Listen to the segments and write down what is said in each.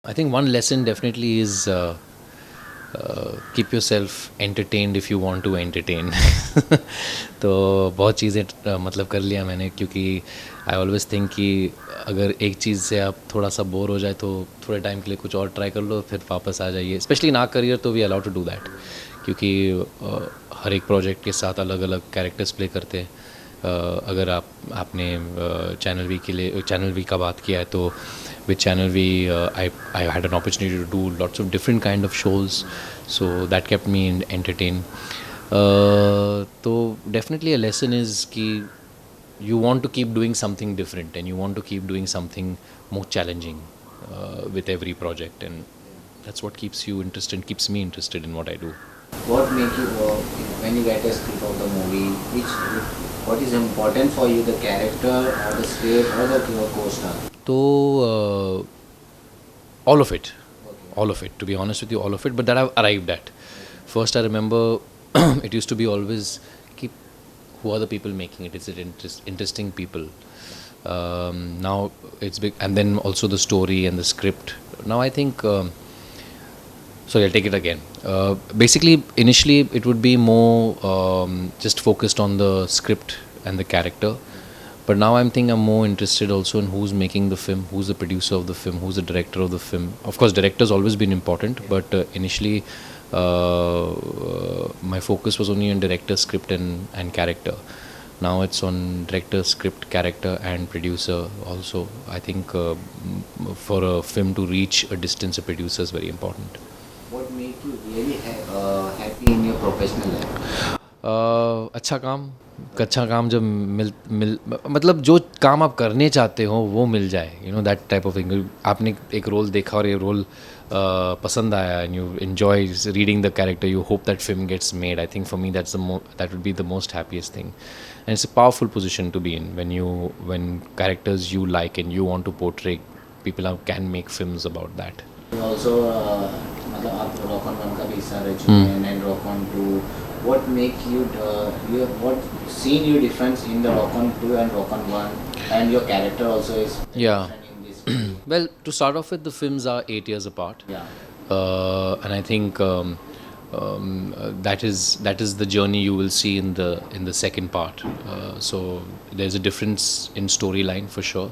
I think one lesson definitely is keep yourself entertained if you want to entertain. तो बहुत चीज़ें मतलब कर लिया मैंने, क्योंकि आई ऑलवेज थिंक कि अगर एक चीज़ से आप थोड़ा सा बोर हो जाए तो थोड़े टाइम के लिए कुछ और ट्राई कर लो, फिर वापस आ जाइए, स्पेशली इन आवर करियर तो we allow to do that, क्योंकि हर एक प्रोजेक्ट के साथ अलग अलग कैरेक्टर्स प्ले करते हैं. अगर आपने चैनल वी का बात किया है तो with channel V I had an opportunity to do lots of different kind of shows, so that kept me entertained. So definitely a lesson is कि you want to keep doing something different and you want to keep doing something more challenging with every project, and that's what keeps you interested, keeps me interested in what I do. What make you when you get a script of the movie? What is important for you, the character or the script or the co-star? So all of it, all of it. To be honest with you, all of it. But that I've arrived at. First, I remember it used to be always keep who are the people making it? Is it interesting people? Now it's big, and then also the story and the script. Now I think. Sorry, I'll take it again. Basically, initially it would be more just focused on the script and the character. But now I'm more interested also in who's making the film, who's the producer of the film, who's the director of the film. Of course, director's always been important, but initially my focus was only on director, script and character. Now it's on director, script, character and producer also. I think for a film to reach a distance, a producer is very important. What make you really happy in your professional life? अच्छा काम जब मिल मतलब जो काम आप करने चाहते हो वो मिल जाए, you know, that type of thing. आपने एक रोल देखा और ये रोल पसंद आया and you enjoy reading the character, you hope that film gets made. I think for me that would be the most happiest thing, and it's a powerful position to be in when characters you like and you want to portray, people can make films about that. Also, मतलब आप Rock on 1 का भी हिस्सा रह चुके हैं and Rock on 2. What make you what seen you difference in the Rock on 2 and Rock on 1, and your character also is different in this? Well, to start off with, the films are 8 years apart. Yeah. And I think that is the journey you will see in the second part. So there's a difference in storyline for sure.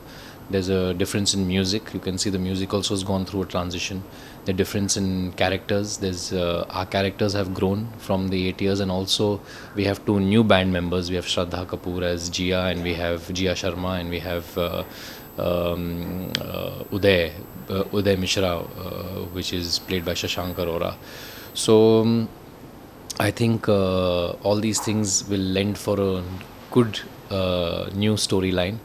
There's a difference in music. You can see the music also has gone through a transition. The difference in characters. There's our characters have grown from the 8 years, and also we have 2 new band members. We have Shraddha Kapoor as Jia, and we have Jia Sharma, and we have Uday Mishra, which is played by Shashank Arora. So I think all these things will lend for a good new storyline.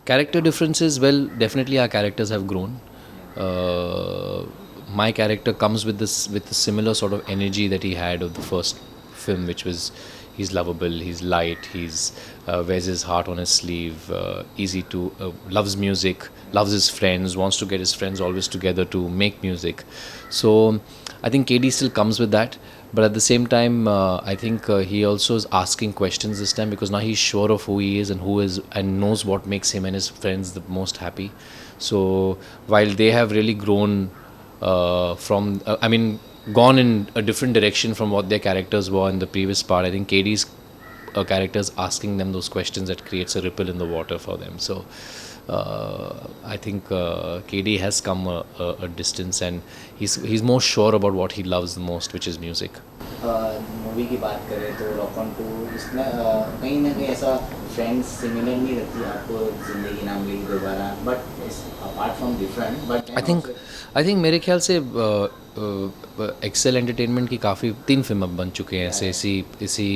Character differences, well, definitely our characters have grown. My character comes with a similar sort of energy that he had of the first film, which was he's lovable, he's light, he's wears his heart on his sleeve, easy to loves music, loves his friends, wants to get his friends always together to make music. So I think KD still comes with that, but at the same time I think he also is asking questions this time, because now he's sure of who he is and knows what makes him and his friends the most happy. So while they have really grown from gone in a different direction from what their characters were in the previous part, I think KD's character is asking them those questions that creates a ripple in the water for them. So I think KD has come a distance, and he's more sure about what he loves the most, which is music. Movie की बात करें तो rock on 2 इसमें कहीं ना कहीं ऐसा friends similar नहीं रहती आपको जिंदगी नाम लेगी दोबारा, but apart from different, but I think मेरे ख्याल से एक्सेल एंटरटेनमेंट की काफ़ी 3 फिल्म अब बन चुके हैं ऐसे इसी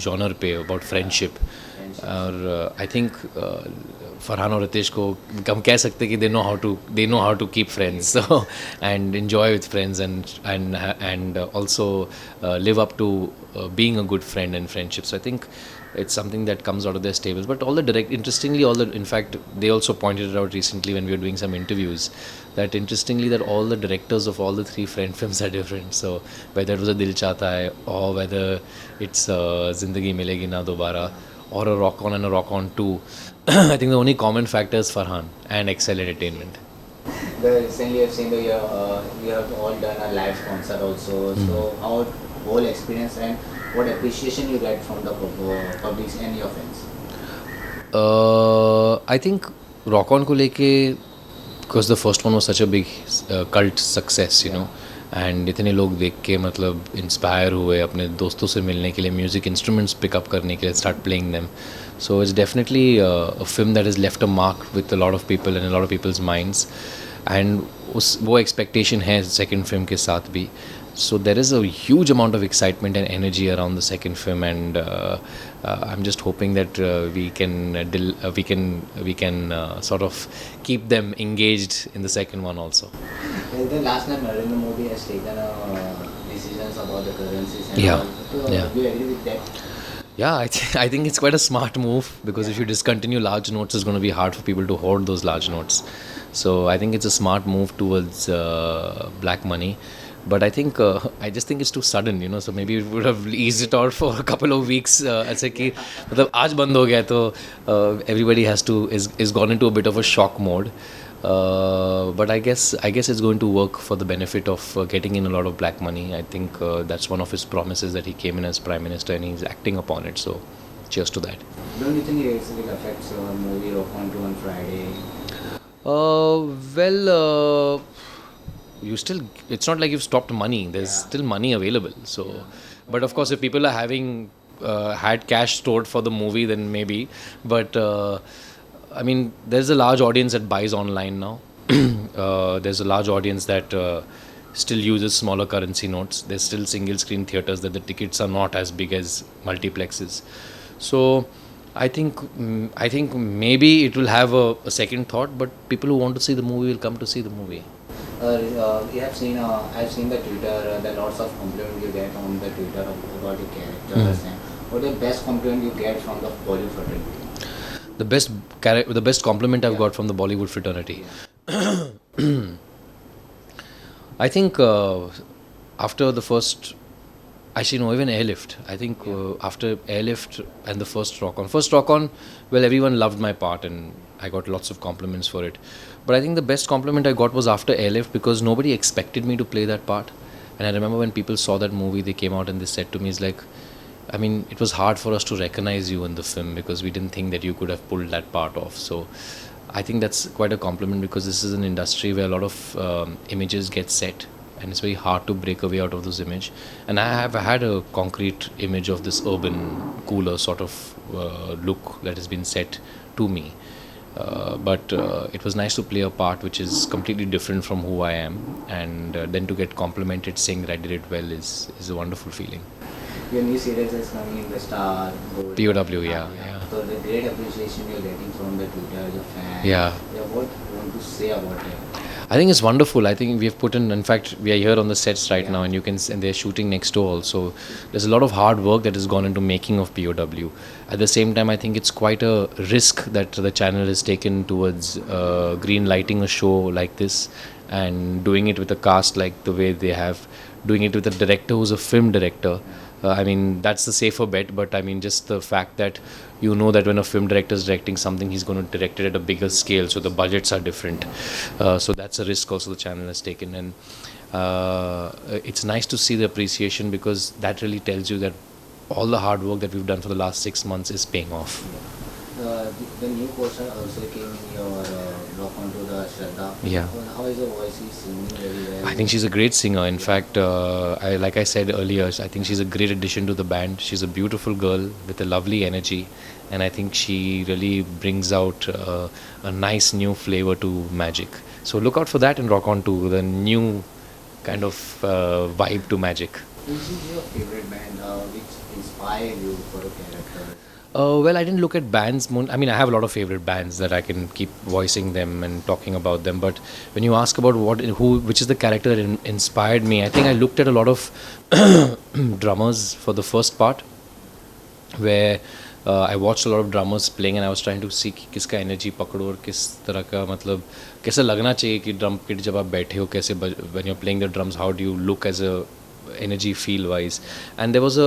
जॉनर पे अबाउट फ्रेंडशिप. और आई थिंक फरहान और रितेश को हम कह सकते हैं कि they know how to keep friends, so and enjoy with friends and also live up to being a good friend and friendship. So I think it's something that comes out of their stables. But in fact they also pointed it out recently when we were doing some interviews, that interestingly that all the directors of all the 3 friend films are different. So whether it was a Dil Chahta Hai or whether it's Zindagi Milegi Na Dobara, or a Rock On and a Rock On 2. I think the only common factor is Farhan and Excel Entertainment. Recently I've seen that you have all done a live concert also. So how whole experience and what appreciation you get from the public and your fans? I think Rock On को लेके, because the first one was such a big cult success, you know, and इतने लोग देख के मतलब inspire हुए अपने दोस्तों से मिलने के लिए, म्यूज़िक इंस्ट्रूमेंट्स पिकअप करने के लिए, start playing them. So it's definitely a film that has left a mark with a lot of people and a lot of people's minds. And वो expectation है second film के साथ भी. So there is a huge amount of excitement and energy around the second film, and I'm just hoping that we can sort of keep them engaged in the second one also. The last time Narendra Modi has taken decisions about the currencies and Yeah. all. So, Yeah. do you agree with that? Yeah, I think it's quite a smart move, because if you discontinue large notes, it's going to be hard for people to hoard those large notes. So I think it's a smart move towards black money. But I think I just think it's too sudden, you know. So maybe we would have eased it out for a couple of weeks. ऐसे कि मतलब आज बंद हो गया तो everybody is gone into a bit of a shock mode. But I guess it's going to work for the benefit of getting in a lot of black money. I think that's one of his promises, that he came in as Prime Minister and he's acting upon it. So cheers to that. Don't you think it will affect your movie Rock On 2 on Friday? Well, it's not like you've stopped money. There's still money available. So, but of course, if people are having had cash stored for the movie, then maybe. But I mean, there's a large audience that buys online now. There's a large audience that still uses smaller currency notes. There's still single screen theaters that the tickets are not as big as multiplexes. So I think maybe it will have a second thought, but people who want to see the movie will come to see the movie. You have seen, I've seen the Twitter, the lots of compliments you get on the Twitter about the characters. And what the best compliment you get from the Bollywood fraternity? The best compliment I've got from the Bollywood fraternity. I think after the first, actually no, even Airlift. I think after Airlift and the first Rock On, well, everyone loved my part and I got lots of compliments for it. But I think the best compliment I got was after Airlift, because nobody expected me to play that part. And I remember when people saw that movie, they came out and they said to me, it's like, I mean, it was hard for us to recognize you in the film because we didn't think that you could have pulled that part off. So I think that's quite a compliment, because this is an industry where a lot of images get set and it's very hard to break away out of those images. And I have had a concrete image of this urban, cooler sort of look that has been set to me. But it was nice to play a part which is completely different from who I am, and then to get complimented saying that I did it well is a wonderful feeling. Your new series is coming in the Star. POW, yeah. So the great appreciation you're getting from the Twitter, your fans. Yeah. What you want to say about it? I think it's wonderful. I think we have put in fact, we are here on the sets right now, and and they're shooting next door also. There's a lot of hard work that has gone into making of POW. At the same time, I think it's quite a risk that the channel has taken towards green lighting a show like this and doing it with a cast like the way they have, doing it with a director who's a film director. I mean, that's the safer bet, but I mean, just the fact that you know that when a film director is directing something, he's going to direct it at a bigger scale, so the budgets are different. So that's a risk also the channel has taken, and it's nice to see the appreciation, because that really tells you that all the hard work that we've done for the last 6 months is paying off. The new person also came in your Rock On to the Shraddha. Yeah. How is the voice? She's singing very well. I think she's a great singer. In fact, like I said earlier, I think she's a great addition to the band. She's a beautiful girl with a lovely energy, and I think she really brings out a nice new flavor to magic. So look out for that in Rock On 2, the new kind of vibe to magic. Which is your favorite band? Which inspired you for a character? Well, I didn't look at bands. I mean, I have a lot of favorite bands that I can keep voicing them and talking about them. But when you ask about which is the character that inspired me, I think I looked at a lot of drummers for the first part, where I watched a lot of drummers playing, and I was trying to see कि किसका energy पकड़ो और किस तरह का मतलब कैसा लगना चाहिए कि drum kit जब आप बैठे हो कैसे when you're playing the drums, how do you look as a energy feel wise. And there was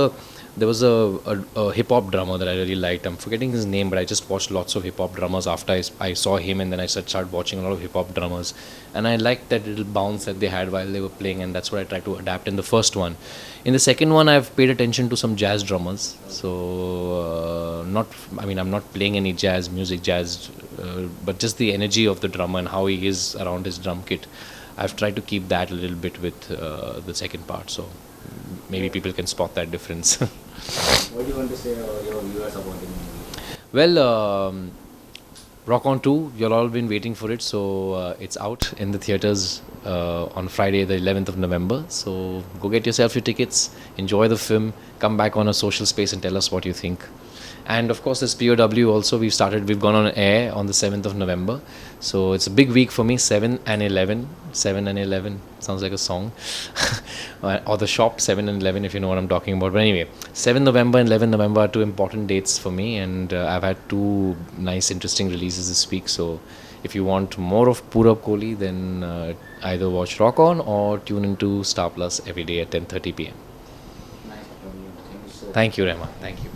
there was a hip hop drummer that I really liked. I'm forgetting his name, but I just watched lots of hip hop drummers after I saw him, and then I started watching a lot of hip hop drummers, and I liked that little bounce that they had while they were playing, and that's what I tried to adapt in the first one. In the second one, I've paid attention to some jazz drummers. So I'm not playing any jazz music, but just the energy of the drummer and how he is around his drum kit. I've tried to keep that a little bit with the second part. So maybe people can spot that difference. What do you want to say your viewers about the movie? Well, Rock On 2, you've all been waiting for it, so it's out in the theatres on Friday, the 11th of November. So go get yourself your tickets, enjoy the film, come back on a social space and tell us what you think. And of course, this POW also, we've gone on air on the 7th of November. So it's a big week for me, 7 and 11. 7 and 11 sounds like a song. Or the shop, 7 and 11, if you know what I'm talking about. But anyway, 7 November and 11 November are two important dates for me. And I've had two nice, interesting releases this week. So if you want more of Purab Kohli, then either watch Rock On or tune into Star Plus every day at 10:30 p.m. Nice talking to you. Thank you so much. Thank you, Rehman. Thank you.